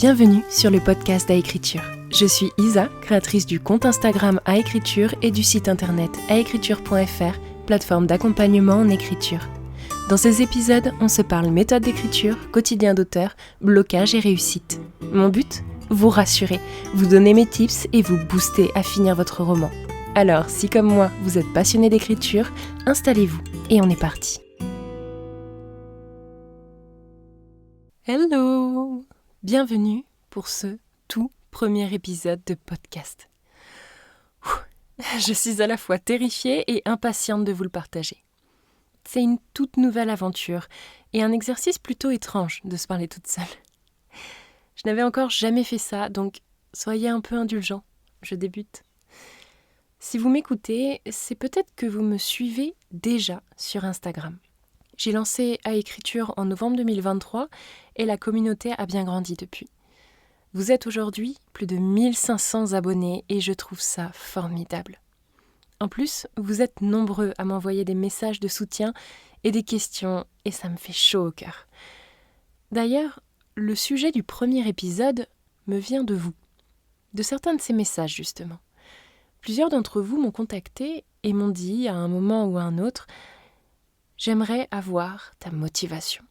Bienvenue sur le podcast Aécriture. Je suis Isa, créatrice du compte Instagram Aécriture et du site internet aécriture.fr, plateforme d'accompagnement en écriture. Dans ces épisodes, on se parle méthode d'écriture, quotidien d'auteur, blocage et réussite. Mon but ? Vous rassurer, vous donner mes tips et vous booster à finir votre roman. Alors, si comme moi, vous êtes passionné d'écriture, installez-vous et on est parti. Hello ! Bienvenue pour ce tout premier épisode de podcast. Je suis à la fois terrifiée et impatiente de vous le partager. C'est une toute nouvelle aventure et un exercice plutôt étrange de se parler toute seule. Je n'avais encore jamais fait ça, donc soyez un peu indulgents, je débute. Si vous m'écoutez, c'est peut-être que vous me suivez déjà sur Instagram. J'ai lancé Aécriture en novembre 2023 et la communauté a bien grandi depuis. Vous êtes aujourd'hui plus de 1500 abonnés et je trouve ça formidable. En plus, vous êtes nombreux à m'envoyer des messages de soutien et des questions et ça me fait chaud au cœur. D'ailleurs, le sujet du premier épisode me vient de vous, de certains de ces messages justement. Plusieurs d'entre vous m'ont contacté et m'ont dit à un moment ou à un autre « J'aimerais avoir ta motivation ».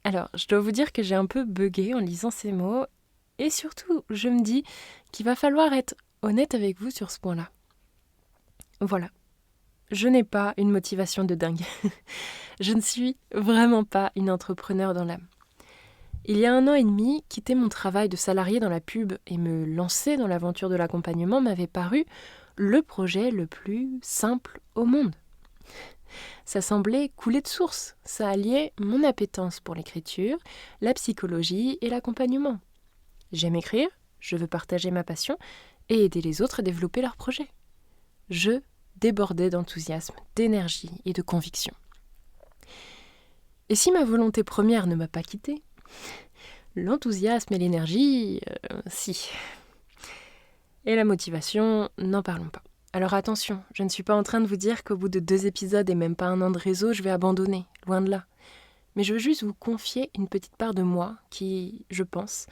Alors, je dois vous dire que j'ai un peu bugué en lisant ces mots et surtout, je me dis qu'il va falloir être honnête avec vous sur ce point-là. Voilà, je n'ai pas une motivation de dingue. Je ne suis vraiment pas une entrepreneure dans l'âme. Il y a 1 an et demi, quitter mon travail de salarié dans la pub et me lancer dans l'aventure de l'accompagnement m'avait paru le projet le plus simple au monde. Ça semblait couler de source, ça alliait mon appétence pour l'écriture, la psychologie et l'accompagnement. J'aime écrire, je veux partager ma passion et aider les autres à développer leurs projets. Je débordais d'enthousiasme, d'énergie et de conviction. Et si ma volonté première ne m'a pas quittée, l'enthousiasme et l'énergie, si. Et la motivation, n'en parlons pas. Alors attention, je ne suis pas en train de vous dire qu'au bout de 2 épisodes et même pas 1 an de réseau, je vais abandonner, loin de là. Mais je veux juste vous confier une petite part de moi qui, je pense,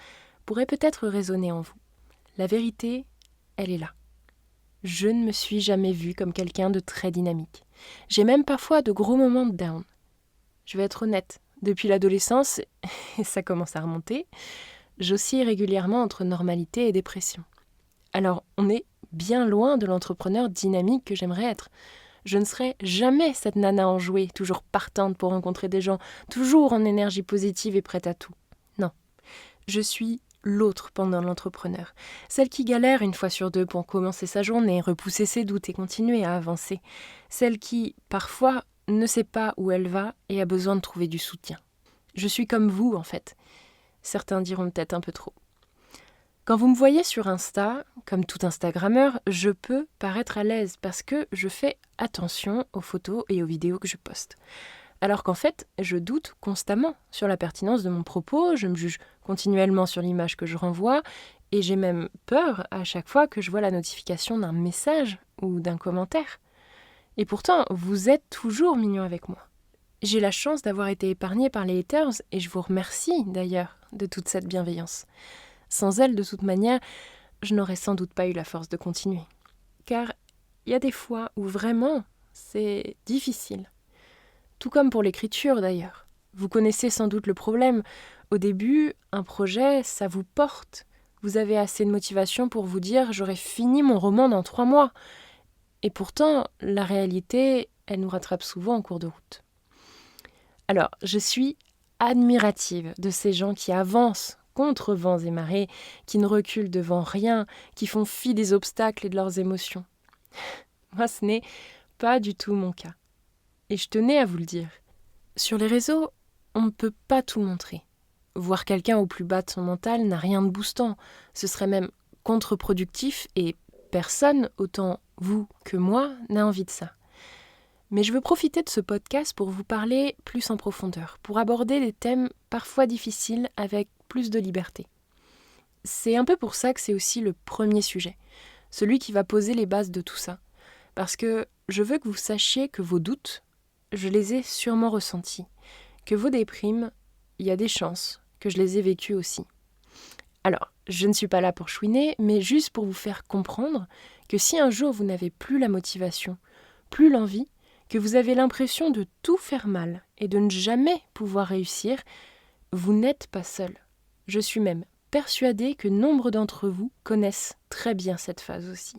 pourrait peut-être résonner en vous. La vérité, elle est là. Je ne me suis jamais vue comme quelqu'un de très dynamique. J'ai même parfois de gros moments de down. Je vais être honnête, depuis l'adolescence, et ça commence à remonter, j'oscille régulièrement entre normalité et dépression. Alors, on est bien loin de l'entrepreneur dynamique que j'aimerais être. Je ne serai jamais cette nana enjouée, toujours partante pour rencontrer des gens, toujours en énergie positive et prête à tout. Non, je suis l'autre pendant l'entrepreneur, celle qui galère 1 fois sur 2 pour commencer sa journée, repousser ses doutes et continuer à avancer, celle qui, parfois, ne sait pas où elle va et a besoin de trouver du soutien. Je suis comme vous, en fait. Certains diront peut-être un peu trop. Quand vous me voyez sur Insta, comme tout Instagrammeur, je peux paraître à l'aise parce que je fais attention aux photos et aux vidéos que je poste. Alors qu'en fait, je doute constamment sur la pertinence de mon propos, je me juge continuellement sur l'image que je renvoie et j'ai même peur à chaque fois que je vois la notification d'un message ou d'un commentaire. Et pourtant, vous êtes toujours mignon avec moi. J'ai la chance d'avoir été épargnée par les haters et je vous remercie d'ailleurs de toute cette bienveillance. Sans elle, de toute manière, je n'aurais sans doute pas eu la force de continuer. Car il y a des fois où vraiment, c'est difficile. Tout comme pour l'écriture d'ailleurs. Vous connaissez sans doute le problème. Au début, un projet, ça vous porte. Vous avez assez de motivation pour vous dire « j'aurai fini mon roman dans 3 mois ». Et pourtant, la réalité, elle nous rattrape souvent en cours de route. Alors, je suis admirative de ces gens qui avancent contre vents et marées, qui ne reculent devant rien, qui font fi des obstacles et de leurs émotions. Moi, ce n'est pas du tout mon cas. Et je tenais à vous le dire. Sur les réseaux, on ne peut pas tout montrer. Voir quelqu'un au plus bas de son mental n'a rien de boostant. Ce serait même contre-productif et personne, autant vous que moi, n'a envie de ça. Mais je veux profiter de ce podcast pour vous parler plus en profondeur, pour aborder des thèmes parfois difficiles avec plus de liberté. C'est un peu pour ça que c'est aussi le premier sujet, celui qui va poser les bases de tout ça. Parce que je veux que vous sachiez que vos doutes, je les ai sûrement ressentis, que vos déprimes, il y a des chances que je les ai vécues aussi. Alors, je ne suis pas là pour chouiner, mais juste pour vous faire comprendre que si un jour vous n'avez plus la motivation, plus l'envie, que vous avez l'impression de tout faire mal et de ne jamais pouvoir réussir, vous n'êtes pas seul. Je suis même persuadée que nombre d'entre vous connaissent très bien cette phase aussi.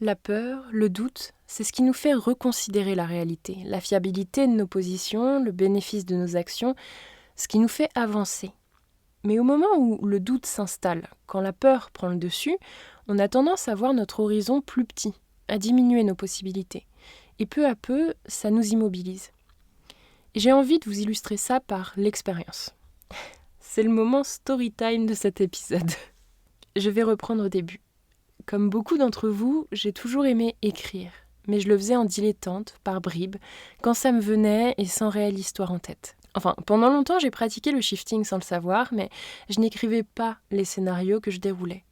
La peur, le doute, c'est ce qui nous fait reconsidérer la réalité, la fiabilité de nos positions, le bénéfice de nos actions, ce qui nous fait avancer. Mais au moment où le doute s'installe, quand la peur prend le dessus, on a tendance à voir notre horizon plus petit, à diminuer nos possibilités. Et peu à peu, ça nous immobilise. Et j'ai envie de vous illustrer ça par l'expérience. C'est le moment story time de cet épisode. Je vais reprendre au début. Comme beaucoup d'entre vous, j'ai toujours aimé écrire, mais je le faisais en dilettante, par bribes, quand ça me venait et sans réelle histoire en tête. Enfin, pendant longtemps, j'ai pratiqué le shifting sans le savoir, mais je n'écrivais pas les scénarios que je déroulais.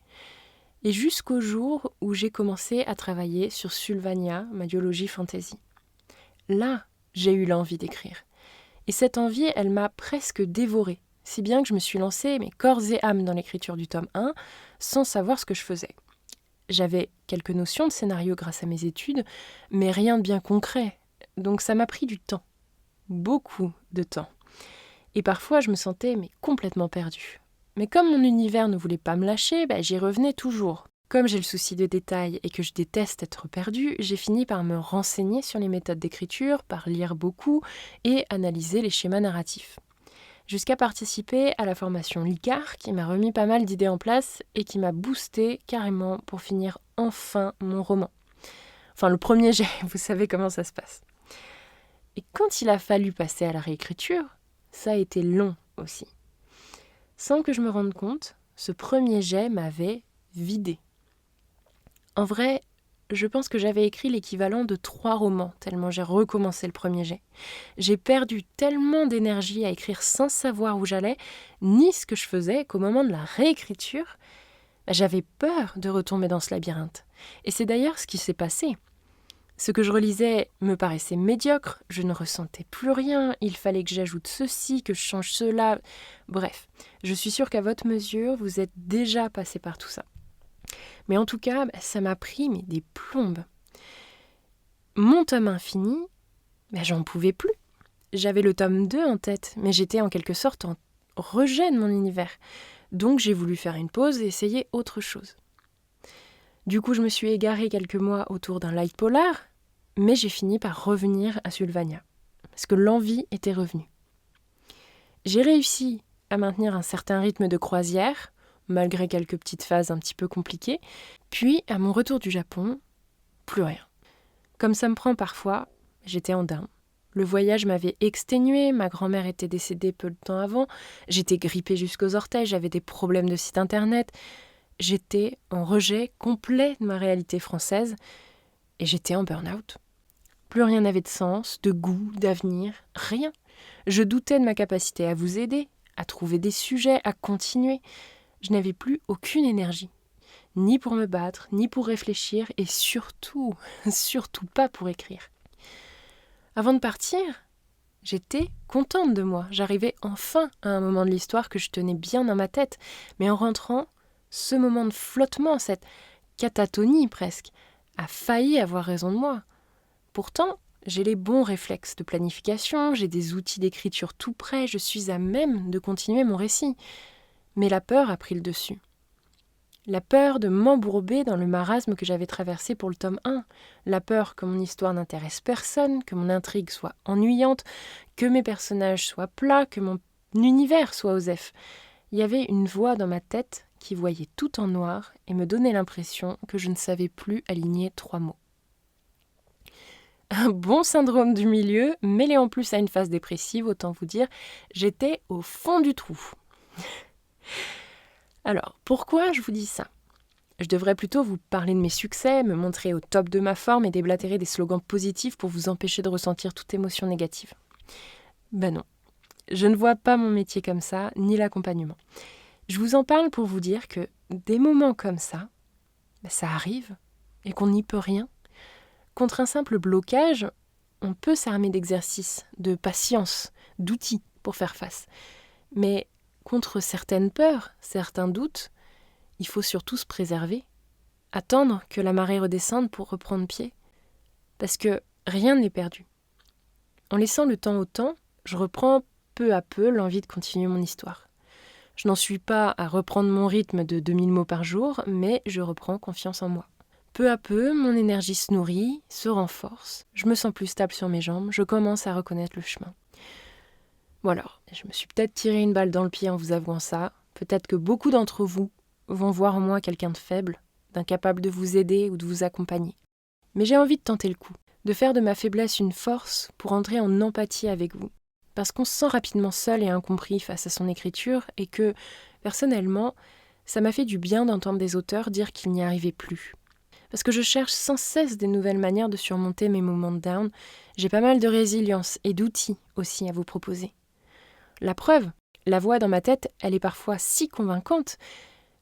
Et jusqu'au jour où j'ai commencé à travailler sur Sylvania, ma duologie fantasy. Là, j'ai eu l'envie d'écrire. Et cette envie, elle m'a presque dévorée, si bien que je me suis lancée mes corps et âme dans l'écriture du tome 1, sans savoir ce que je faisais. J'avais quelques notions de scénario grâce à mes études, mais rien de bien concret, donc ça m'a pris du temps. Beaucoup de temps. Et parfois, je me sentais complètement perdue. Mais comme mon univers ne voulait pas me lâcher, j'y revenais toujours. Comme j'ai le souci de détail et que je déteste être perdue, j'ai fini par me renseigner sur les méthodes d'écriture, par lire beaucoup et analyser les schémas narratifs. Jusqu'à participer à la formation LICAR qui m'a remis pas mal d'idées en place et qui m'a boosté carrément pour finir enfin mon roman. Enfin, le premier jet, vous savez comment ça se passe. Et quand il a fallu passer à la réécriture, ça a été long aussi. Sans que je me rende compte, ce premier jet m'avait vidé. En vrai, je pense que j'avais écrit l'équivalent de 3 romans, tellement j'ai recommencé le premier jet. J'ai perdu tellement d'énergie à écrire sans savoir où j'allais, ni ce que je faisais, qu'au moment de la réécriture, j'avais peur de retomber dans ce labyrinthe. Et c'est d'ailleurs ce qui s'est passé. Ce que je relisais me paraissait médiocre, je ne ressentais plus rien, il fallait que j'ajoute ceci, que je change cela. Bref, je suis sûre qu'à votre mesure, vous êtes déjà passé par tout ça. Mais en tout cas, ça m'a pris des plombes. Mon tome 1 fini, j'en pouvais plus. J'avais le tome 2 en tête, mais j'étais en quelque sorte en rejet de mon univers. Donc j'ai voulu faire une pause et essayer autre chose. Du coup, je me suis égarée quelques mois autour d'un light polar, mais j'ai fini par revenir à Sylvania, parce que l'envie était revenue. J'ai réussi à maintenir un certain rythme de croisière, malgré quelques petites phases un petit peu compliquées, puis à mon retour du Japon, plus rien. Comme ça me prend parfois, j'étais en down. Le voyage m'avait exténuée, ma grand-mère était décédée peu de temps avant, j'étais grippée jusqu'aux orteils, j'avais des problèmes de site internet. J'étais en rejet complet de ma réalité française et j'étais en burn-out. Plus rien n'avait de sens, de goût, d'avenir, rien. Je doutais de ma capacité à vous aider, à trouver des sujets, à continuer. Je n'avais plus aucune énergie, ni pour me battre, ni pour réfléchir et surtout pas pour écrire. Avant de partir, j'étais contente de moi. J'arrivais enfin à un moment de l'histoire que je tenais bien dans ma tête, mais en rentrant, ce moment de flottement, cette catatonie presque, a failli avoir raison de moi. Pourtant, j'ai les bons réflexes de planification, j'ai des outils d'écriture tout prêts, je suis à même de continuer mon récit. Mais la peur a pris le dessus. La peur de m'embourber dans le marasme que j'avais traversé pour le tome 1. La peur que mon histoire n'intéresse personne, que mon intrigue soit ennuyante, que mes personnages soient plats, que mon univers soit OSEF. Il y avait une voix dans ma tête qui voyait tout en noir et me donnait l'impression que je ne savais plus aligner 3 mots. Un bon syndrome du milieu, mêlé en plus à une phase dépressive, autant vous dire, j'étais au fond du trou. Alors, pourquoi je vous dis ça ? Je devrais plutôt vous parler de mes succès, me montrer au top de ma forme et déblatérer des slogans positifs pour vous empêcher de ressentir toute émotion négative. Non, je ne vois pas mon métier comme ça, ni l'accompagnement. Je vous en parle pour vous dire que des moments comme ça, ça arrive et qu'on n'y peut rien. Contre un simple blocage, on peut s'armer d'exercices, de patience, d'outils pour faire face. Mais contre certaines peurs, certains doutes, il faut surtout se préserver. Attendre que la marée redescende pour reprendre pied. Parce que rien n'est perdu. En laissant le temps au temps, je reprends peu à peu l'envie de continuer mon histoire. Je n'en suis pas à reprendre mon rythme de 2000 mots par jour, mais je reprends confiance en moi. Peu à peu, mon énergie se nourrit, se renforce, je me sens plus stable sur mes jambes, je commence à reconnaître le chemin. Bon alors, je me suis peut-être tiré une balle dans le pied en vous avouant ça, peut-être que beaucoup d'entre vous vont voir en moi quelqu'un de faible, d'incapable de vous aider ou de vous accompagner. Mais j'ai envie de tenter le coup, de faire de ma faiblesse une force pour entrer en empathie avec vous. Parce qu'on se sent rapidement seul et incompris face à son écriture et que, personnellement, ça m'a fait du bien d'entendre des auteurs dire qu'ils n'y arrivaient plus. Parce que je cherche sans cesse des nouvelles manières de surmonter mes moments de down, j'ai pas mal de résilience et d'outils aussi à vous proposer. La preuve, la voix dans ma tête, elle est parfois si convaincante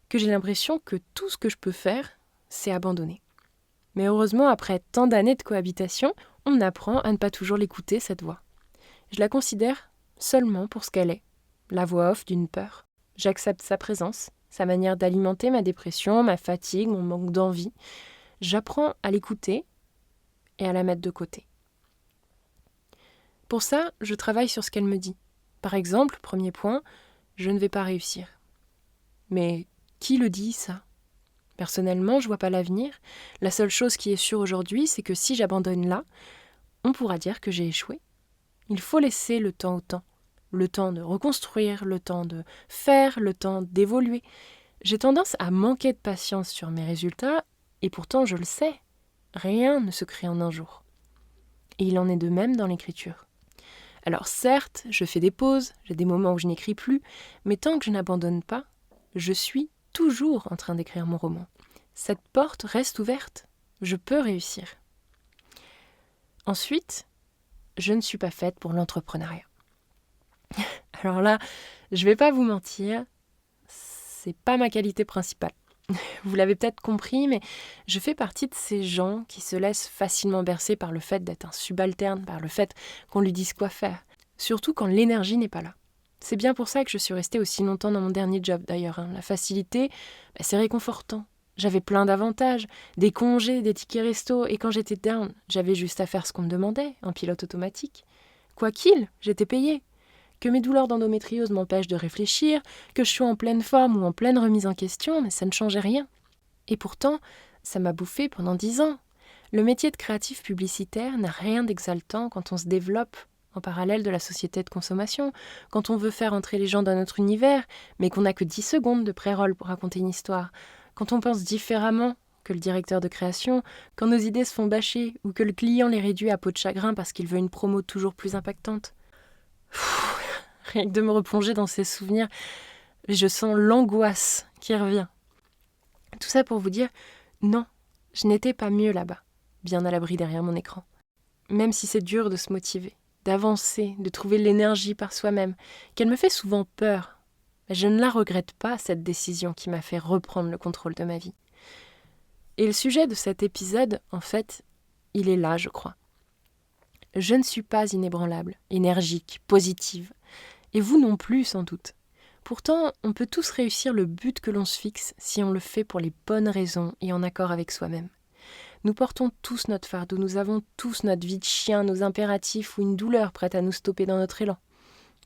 que j'ai l'impression que tout ce que je peux faire, c'est abandonner. Mais heureusement, après tant d'années de cohabitation, on apprend à ne pas toujours l'écouter, cette voix. Je la considère seulement pour ce qu'elle est, la voix off d'une peur. J'accepte sa présence, sa manière d'alimenter ma dépression, ma fatigue, mon manque d'envie. J'apprends à l'écouter et à la mettre de côté. Pour ça, je travaille sur ce qu'elle me dit. Par exemple, premier point, je ne vais pas réussir. Mais qui le dit, ça ? Personnellement, je vois pas l'avenir. La seule chose qui est sûre aujourd'hui, c'est que si j'abandonne là, on pourra dire que j'ai échoué. Il faut laisser le temps au temps. Le temps de reconstruire, le temps de faire, le temps d'évoluer. J'ai tendance à manquer de patience sur mes résultats, et pourtant je le sais. Rien ne se crée en un jour. Et il en est de même dans l'écriture. Alors certes, je fais des pauses, j'ai des moments où je n'écris plus, mais tant que je n'abandonne pas, je suis toujours en train d'écrire mon roman. Cette porte reste ouverte. Je peux réussir. Ensuite, je ne suis pas faite pour l'entrepreneuriat. Alors là, je vais pas vous mentir, c'est pas ma qualité principale. Vous l'avez peut-être compris, mais je fais partie de ces gens qui se laissent facilement bercer par le fait d'être un subalterne, par le fait qu'on lui dise quoi faire, surtout quand l'énergie n'est pas là. C'est bien pour ça que je suis restée aussi longtemps dans mon dernier job d'ailleurs. La facilité, c'est réconfortant. J'avais plein d'avantages, des congés, des tickets resto, et quand j'étais down, j'avais juste à faire ce qu'on me demandait, en pilote automatique. Quoi qu'il, j'étais payée. Que mes douleurs d'endométriose m'empêchent de réfléchir, que je sois en pleine forme ou en pleine remise en question, mais ça ne changeait rien. Et pourtant, ça m'a bouffé pendant 10 ans. Le métier de créatif publicitaire n'a rien d'exaltant quand on se développe en parallèle de la société de consommation, quand on veut faire entrer les gens dans notre univers, mais qu'on n'a que 10 secondes de pré-roll pour raconter une histoire, quand on pense différemment que le directeur de création, quand nos idées se font bâcher ou que le client les réduit à peau de chagrin parce qu'il veut une promo toujours plus impactante. Rien que de me replonger dans ces souvenirs, je sens l'angoisse qui revient. Tout ça pour vous dire, non, je n'étais pas mieux là-bas, bien à l'abri derrière mon écran. Même si c'est dur de se motiver, d'avancer, de trouver l'énergie par soi-même, qu'elle me fait souvent peur, je ne la regrette pas, cette décision qui m'a fait reprendre le contrôle de ma vie. Et le sujet de cet épisode, en fait, il est là, je crois. Je ne suis pas inébranlable, énergique, positive. Et vous non plus, sans doute. Pourtant, on peut tous réussir le but que l'on se fixe si on le fait pour les bonnes raisons et en accord avec soi-même. Nous portons tous notre fardeau, nous avons tous notre vie de chien, nos impératifs ou une douleur prête à nous stopper dans notre élan.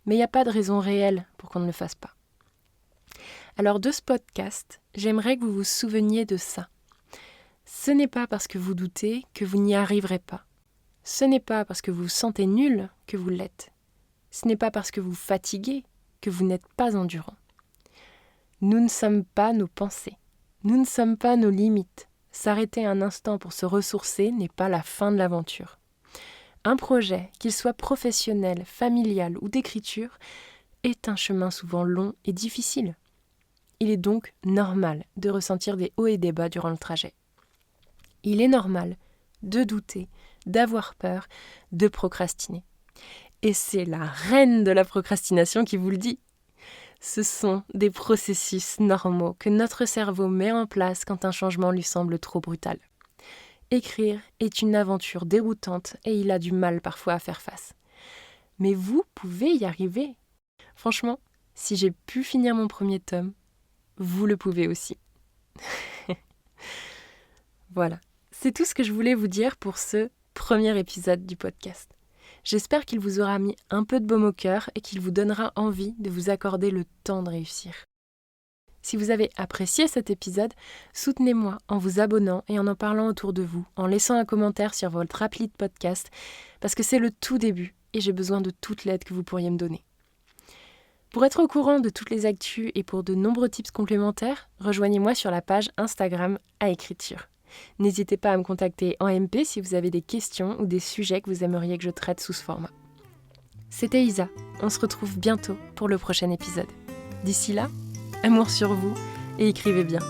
Mais il n'y a pas de raison réelle pour qu'on ne le fasse pas. Alors de ce podcast, j'aimerais que vous vous souveniez de ça. Ce n'est pas parce que vous doutez que vous n'y arriverez pas. Ce n'est pas parce que vous vous sentez nul que vous l'êtes. Ce n'est pas parce que vous fatiguez que vous n'êtes pas endurant. Nous ne sommes pas nos pensées. Nous ne sommes pas nos limites. S'arrêter un instant pour se ressourcer n'est pas la fin de l'aventure. Un projet, qu'il soit professionnel, familial ou d'écriture, est un chemin souvent long et difficile. Il est donc normal de ressentir des hauts et des bas durant le trajet. Il est normal de douter, d'avoir peur, de procrastiner. Et c'est la reine de la procrastination qui vous le dit. Ce sont des processus normaux que notre cerveau met en place quand un changement lui semble trop brutal. Écrire est une aventure déroutante et il a du mal parfois à faire face. Mais vous pouvez y arriver. Franchement, si j'ai pu finir mon premier tome, vous le pouvez aussi. Voilà, c'est tout ce que je voulais vous dire pour ce premier épisode du podcast. J'espère qu'il vous aura mis un peu de baume au cœur et qu'il vous donnera envie de vous accorder le temps de réussir. Si vous avez apprécié cet épisode, soutenez-moi en vous abonnant et en parlant autour de vous, en laissant un commentaire sur votre appli de podcast, parce que c'est le tout début et j'ai besoin de toute l'aide que vous pourriez me donner. Pour être au courant de toutes les actus et pour de nombreux tips complémentaires, rejoignez-moi sur la page Instagram à écriture. N'hésitez pas à me contacter en MP si vous avez des questions ou des sujets que vous aimeriez que je traite sous ce format. C'était Isa, on se retrouve bientôt pour le prochain épisode. D'ici là, amour sur vous et écrivez bien.